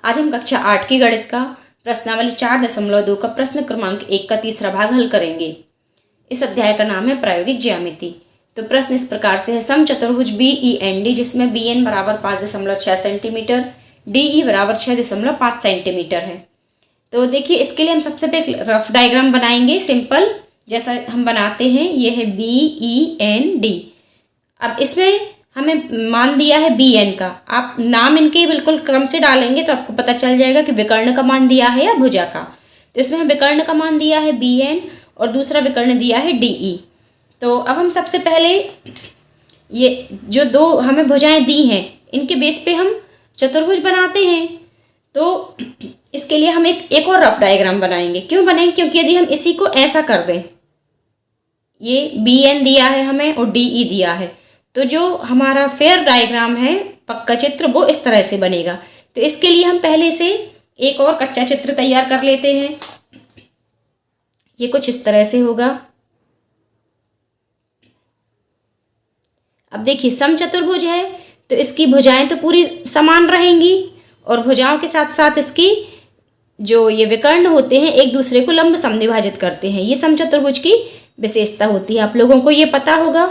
आज हम कक्षा 8 की गणित का प्रश्नावली 4.2 का प्रश्न क्रमांक 1 का तीसरा भाग हल करेंगे। इस अध्याय का नाम है प्रायोगिक ज्यामिति। तो प्रश्न इस प्रकार से है, समचतुर्भुज BEND जिसमें BN बराबर 5.6 सेंटीमीटर, DE बराबर 6.5 सेंटीमीटर है। तो देखिए इसके लिए हम सबसे पहले रफ डायग्राम बनाएंगे, सिंपल जैसा हम बनाते हैं। ये है BEND। अब इसमें हमें मान दिया है BN का, आप नाम इनके बिल्कुल क्रम से डालेंगे तो आपको पता चल जाएगा कि विकर्ण का मान दिया है या भुजा का। तो इसमें हम विकर्ण का मान दिया है BN और दूसरा विकर्ण दिया है DE। तो अब हम सबसे पहले ये जो दो हमें भुजाएं दी हैं इनके बेस पे हम चतुर्भुज बनाते हैं। तो इसके लिए हम एक और रफ डायग्राम बनाएंगे। क्यों बनाएंगे? क्योंकि यदि हम इसी को ऐसा कर दें, ये BN दिया है हमें और DE दिया है, तो जो हमारा फेयर डायग्राम है, पक्का चित्र, वो इस तरह से बनेगा। तो इसके लिए हम पहले से एक और कच्चा चित्र तैयार कर लेते हैं। ये कुछ इस तरह से होगा। अब देखिए समचतुर्भुज है तो इसकी भुजाएं तो पूरी समान रहेंगी और भुजाओं के साथ साथ इसकी जो ये विकर्ण होते हैं एक दूसरे को लंब समद्विभाजित करते हैं। ये समचतुर्भुज की विशेषता होती है। आप लोगों को ये पता होगा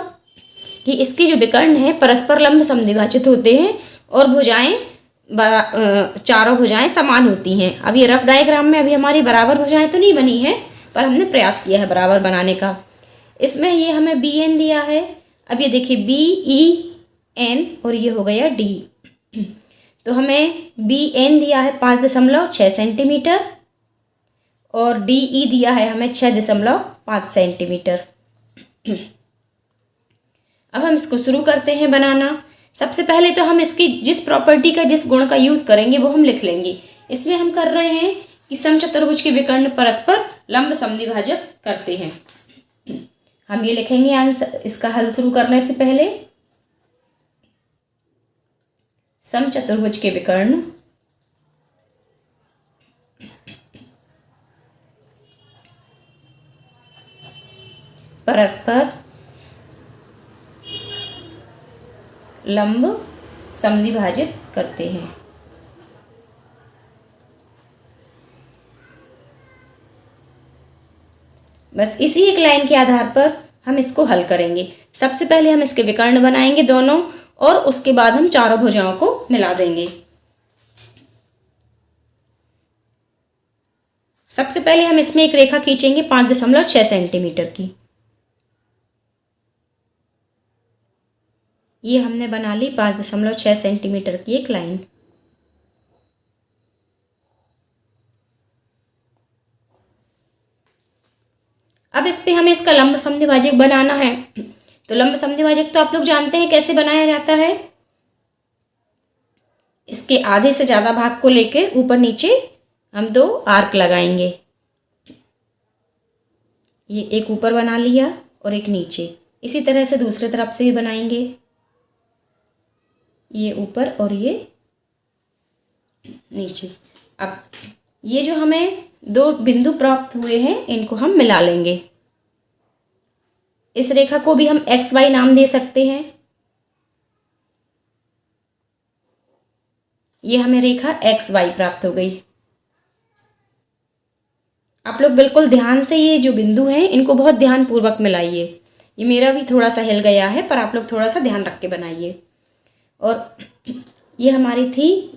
कि इसके जो विकर्ण हैं परस्पर लंब समद्विभाजित होते हैं और भुजाएं चारों भुजाएं समान होती हैं। अब ये रफ डायग्राम में अभी हमारी बराबर भुजाएं तो नहीं बनी है, पर हमने प्रयास किया है बराबर बनाने का। इसमें ये हमें BN दिया है। अब ये देखिए BEN और ये हो गया D। तो हमें BN दिया है 5.6 सेंटीमीटर और DE दिया है हमें 6.5 सेंटीमीटर। अब हम इसको शुरू करते हैं बनाना। सबसे पहले तो हम इसकी जिस प्रॉपर्टी का, जिस गुण का यूज़ करेंगे वो हम लिख लेंगे। इसमें हम कर रहे हैं कि समचतुर्भुज के विकर्ण परस्पर लंब समद्विभाजक करते हैं। हम ये लिखेंगे आंसर, इसका हल शुरू करने से पहले। समचतुर्भुज के विकर्ण परस्पर लंब समद्विभाजित करते हैं। बस इसी एक लाइन के आधार पर हम इसको हल करेंगे। सबसे पहले हम इसके विकर्ण बनाएंगे दोनों और उसके बाद हम चारों भुजाओं को मिला देंगे। सबसे पहले हम इसमें एक रेखा खींचेंगे 5.6 सेंटीमीटर की। ये हमने बना ली 5.6 सेंटीमीटर की एक लाइन। अब इस पे हमें इसका लंब समद्विभाजक बनाना है। तो लंब समद्विभाजक तो आप लोग जानते हैं कैसे बनाया जाता है। इसके आधे से ज़्यादा भाग को लेके ऊपर नीचे हम दो आर्क लगाएंगे। ये एक ऊपर बना लिया और एक नीचे। इसी तरह से दूसरी तरफ से भी बनाएंगे, ये ऊपर और ये नीचे। अब ये जो हमें दो बिंदु प्राप्त हुए हैं इनको हम मिला लेंगे। इस रेखा को भी हम XY नाम दे सकते हैं। ये हमें रेखा XY प्राप्त हो गई। आप लोग बिल्कुल ध्यान से ये जो बिंदु हैं इनको बहुत ध्यान पूर्वक मिलाइए। ये मेरा भी थोड़ा सा हिल गया है पर आप लोग थोड़ा सा ध्यान रख के बनाइए। और ये हमारी थी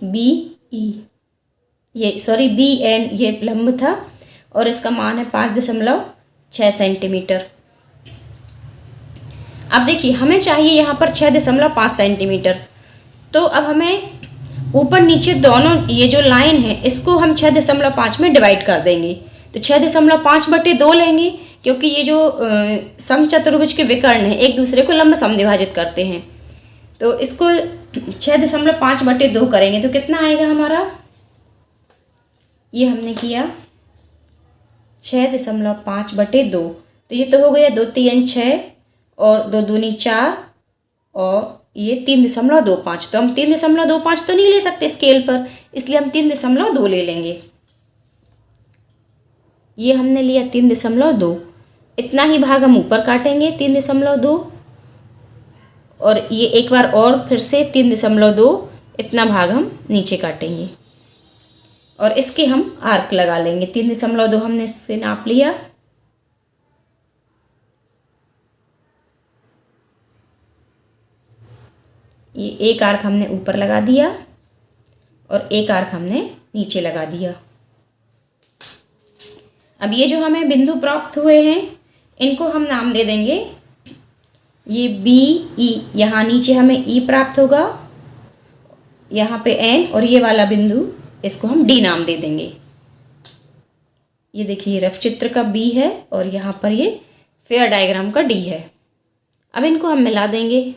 BN, ये लंब था और इसका मान है 5.6 सेंटीमीटर। अब देखिए हमें चाहिए यहाँ पर 6.5 सेंटीमीटर। तो अब हमें ऊपर नीचे दोनों ये जो लाइन है इसको हम 6.5 में डिवाइड कर देंगे। तो 6.5/2 लेंगे क्योंकि ये जो समचतुर्भुज के विकर्ण हैं एक दूसरे को लंब समद्विभाजित करते हैं। तो इसको 6.5/2 करेंगे तो कितना आएगा हमारा? ये हमने किया 6.5/2। तो ये तो हो गया 2 3 6 और 2 दूनी 4 और ये 3.25। तो हम 3.25 तो नहीं ले सकते स्केल पर, इसलिए हम 3.2 ले लेंगे। ये हमने लिया 3.2। इतना ही भाग हम ऊपर काटेंगे 3.2 और ये एक बार और फिर से 3.2 इतना भाग हम नीचे काटेंगे। और इसके हम आर्क लगा लेंगे। 3.2 हमने इससे नाप लिया। ये एक आर्क हमने ऊपर लगा दिया और एक आर्क हमने नीचे लगा दिया। अब ये जो हमें बिंदु प्राप्त हुए हैं इनको हम नाम दे देंगे, ये बी ई, यहाँ नीचे हमें ई प्राप्त होगा, यहाँ पे एन, और ये वाला बिंदु इसको हम डी नाम दे देंगे। ये देखिए रफ चित्र का बी है और यहाँ पर ये फेयर डायग्राम का डी है। अब इनको हम मिला देंगे।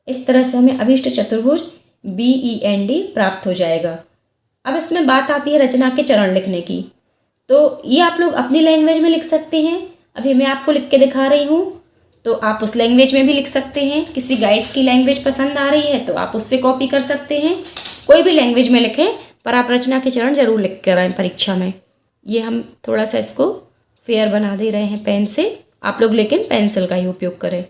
इस तरह से हमें अभिष्ट चतुर्भुज BEND प्राप्त हो जाएगा। अब इसमें बात आती है रचना के चरण लिखने की। तो ये आप लोग अपनी लैंग्वेज में लिख सकते हैं। अभी मैं आपको लिख के दिखा रही हूँ, तो आप उस लैंग्वेज में भी लिख सकते हैं। किसी गाइड की लैंग्वेज पसंद आ रही है तो आप उससे कॉपी कर सकते हैं। कोई भी लैंग्वेज में लिखें, पर आप रचना के चरण जरूर लिख कर आएँ परीक्षा में। ये हम थोड़ा सा इसको फेयर बना दे रहे हैं पेन से, आप लोग लेकिन पेंसिल का ही उपयोग करें।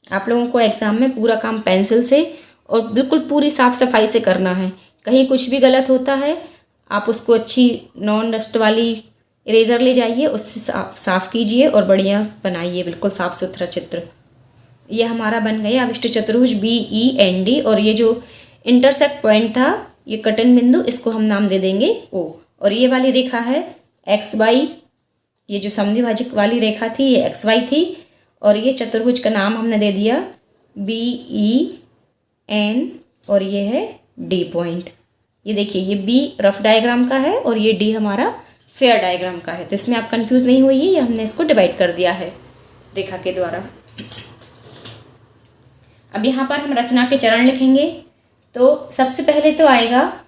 आप लोगों को एग्ज़ाम में पूरा काम पेंसिल से और बिल्कुल पूरी साफ़ सफाई से करना है। कहीं कुछ भी गलत होता है आप उसको अच्छी नॉन डस्ट वाली इरेज़र ले जाइए, उससे साफ़ कीजिए और बढ़िया बनाइए बिल्कुल साफ़ सुथरा चित्र। ये हमारा बन गया अभिष्ट चतुर्भुज BEND, और ये जो इंटरसेक्ट पॉइंट था ये कटन बिंदु, इसको हम नाम दे देंगे O। और ये वाली रेखा है XY, ये जो समद्विभाजक वाली रेखा थी ये XY थी, और ये चतुर्भुज का नाम हमने दे दिया BEN, और ये है D पॉइंट। ये देखिए ये B रफ डायग्राम का है और ये D हमारा फेयर डायग्राम का है। तो इसमें आप कंफ्यूज नहीं होइए, ये हमने इसको डिवाइड कर दिया है रेखा के द्वारा। अब यहाँ पर हम रचना के चरण लिखेंगे। तो सबसे पहले तो आएगा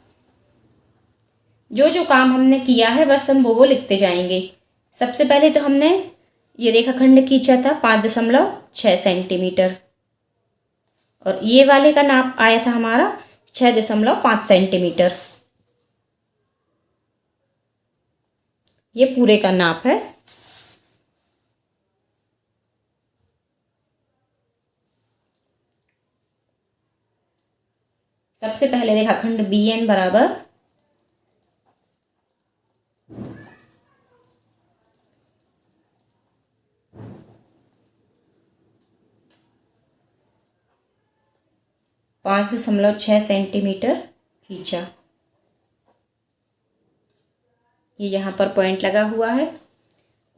जो जो काम हमने किया है बस हम वो लिखते जाएंगे। सबसे पहले तो हमने ये रेखाखंड खींचा था 5.6 सेंटीमीटर, और ये वाले का नाप आया था हमारा 6.5 सेंटीमीटर। ये पूरे का नाप है। सबसे पहले रेखाखंड BN बराबर 5.6 सेंटीमीटर खींचा। ये यहाँ पर पॉइंट लगा हुआ है।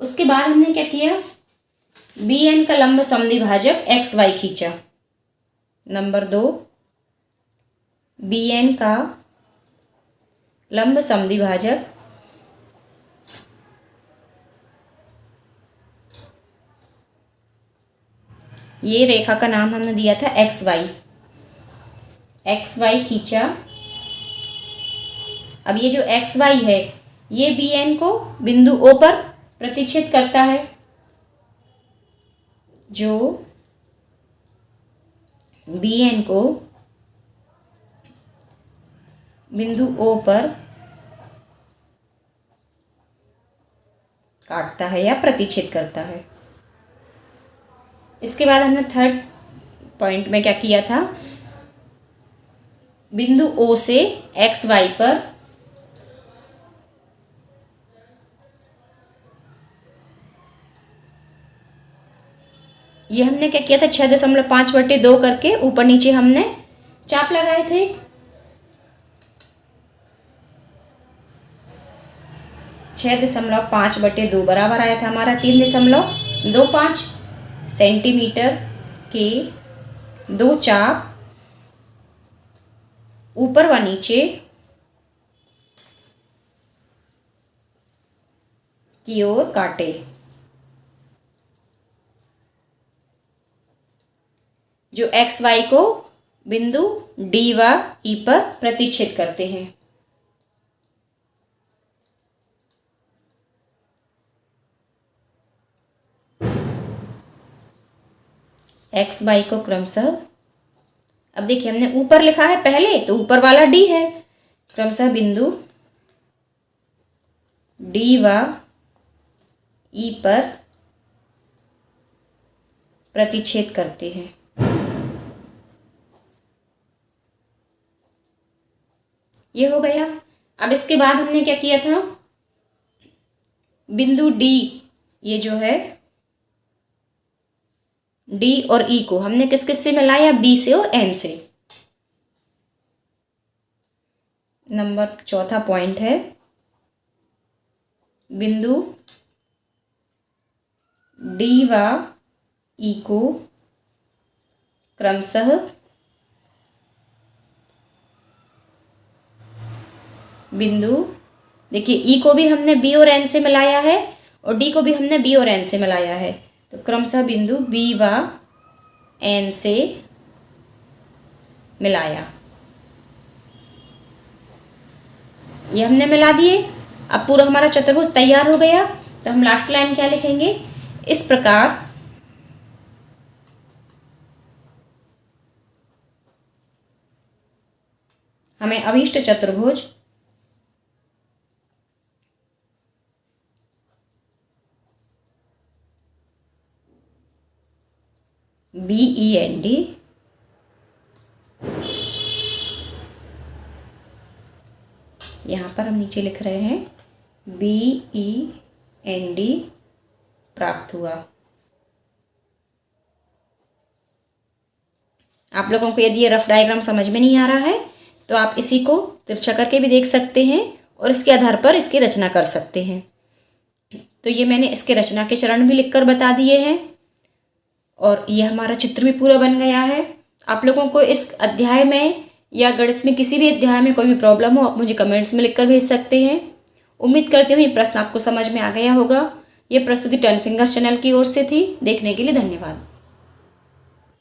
उसके बाद हमने क्या किया, BN का लंब समद्विभाजक XY खींचा। नंबर 2, BN का लंब समद्विभाजक ये रेखा का नाम हमने दिया था XY खींचा। अब ये जो XY है ये BN को बिंदु O पर प्रतिच्छेद करता है। जो BN को बिंदु O पर काटता है या प्रतिच्छेद करता है। इसके बाद हमने थर्ड पॉइंट में क्या किया था, बिंदु O से XY पर ये हमने क्या किया था 6.5/2 करके ऊपर नीचे हमने चाप लगाए थे। 6.5/2 बराबर आया था हमारा 3.25 सेंटीमीटर के दो चाप ऊपर व नीचे की ओर काटे। जो XY को बिंदु D व E पर प्रतिच्छेद करते हैं। एक्स वाई को क्रमशः, अब देखिए हमने ऊपर लिखा है पहले तो ऊपर वाला डी है, क्रमशः बिंदु डी व ई पर प्रतिच्छेद करते हैं। ये हो गया। अब इसके बाद हमने क्या किया था, बिंदु डी, ये जो है डी और ई को हमने किस किस से मिलाया, बी से और एन से। नंबर चौथा पॉइंट है, बिंदु डी व ई को क्रमशः बिंदु, देखिए ई को भी हमने बी और एन से मिलाया है और डी को भी हमने बी और एन से मिलाया है, तो क्रमशः बिंदु बी व एन से मिलाया। ये हमने मिला दिए। अब पूरा हमारा चतुर्भुज तैयार हो गया। तो हम लास्ट लाइन क्या लिखेंगे, इस प्रकार हमें अभीष्ट चतुर्भुज BEND यहाँ पर हम नीचे लिख रहे हैं BEND प्राप्त हुआ। आप लोगों को यदि ये रफ डायग्राम समझ में नहीं आ रहा है तो आप इसी को तिरछा करके भी देख सकते हैं और इसके आधार पर इसकी रचना कर सकते हैं। तो ये मैंने इसके रचना के चरण भी लिखकर बता दिए हैं और ये हमारा चित्र भी पूरा बन गया है। आप लोगों को इस अध्याय में या गणित में किसी भी अध्याय में कोई भी प्रॉब्लम हो आप मुझे कमेंट्स में लिखकर भेज सकते हैं। उम्मीद करती हूँ ये प्रश्न आपको समझ में आ गया होगा। ये प्रस्तुति 10 फिंगर चैनल की ओर से थी। देखने के लिए धन्यवाद।